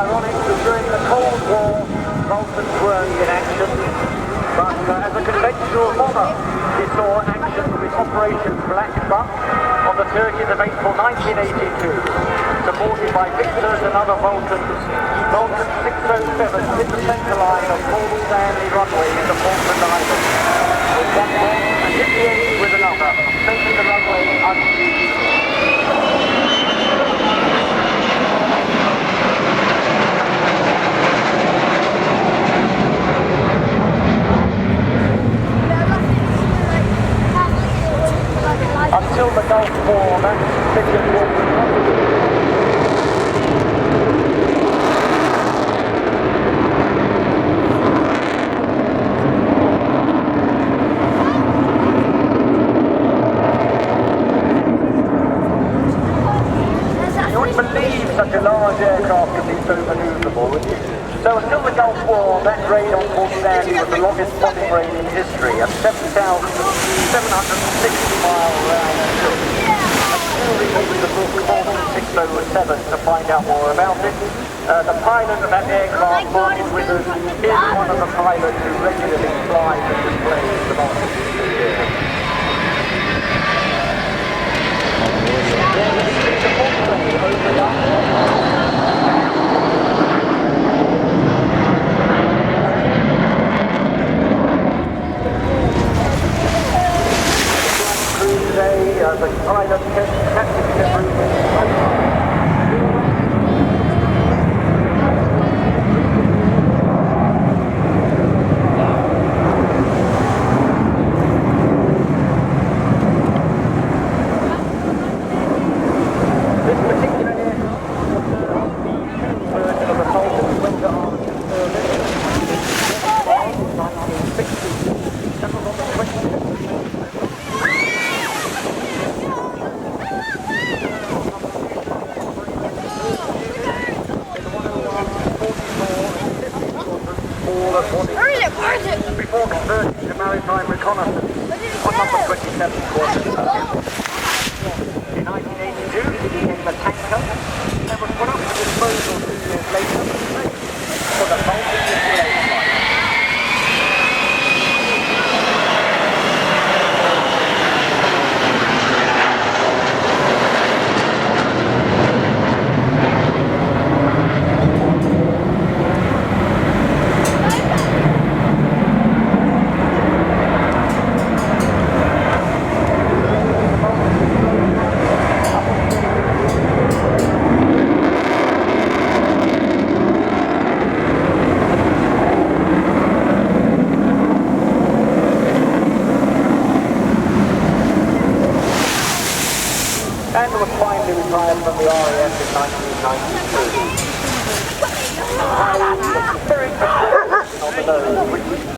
ironic that during the Cold War, Vulcans weren't in action, but as a conventional monarch, he saw action with Operation Black Buck on the 30th of April 1982, supported by Victors and other Vulcans. Vulcan 607 hit the centre line of Port Stanley runway in the Falkland Islands, with one bomb and hit the engine with another, making the runway unusable. Until the Gulf War, that figure was you wouldn't believe such a large aircraft could be so manoeuvrable, would you? So until the Gulf War, that raid on Port Stanley was the longest bombing raid in history, at 7,760 miles round trip. Until we read the book Vulcan 607 to find out more about it. The pilot of that aircraft boarded with us is one of the pilots who regularly flies and displays the Vulcan. The pilot captain this particular version of the Vulcan went on in 1960. That was on the 20th. Before converting to maritime reconnaissance on number 27 Squadron. In 1982, it became a tanker and was put up for disposal 2 years later for the Vulcan display flight. And was finally retired from the RAF in 1992. Very good on the nose, which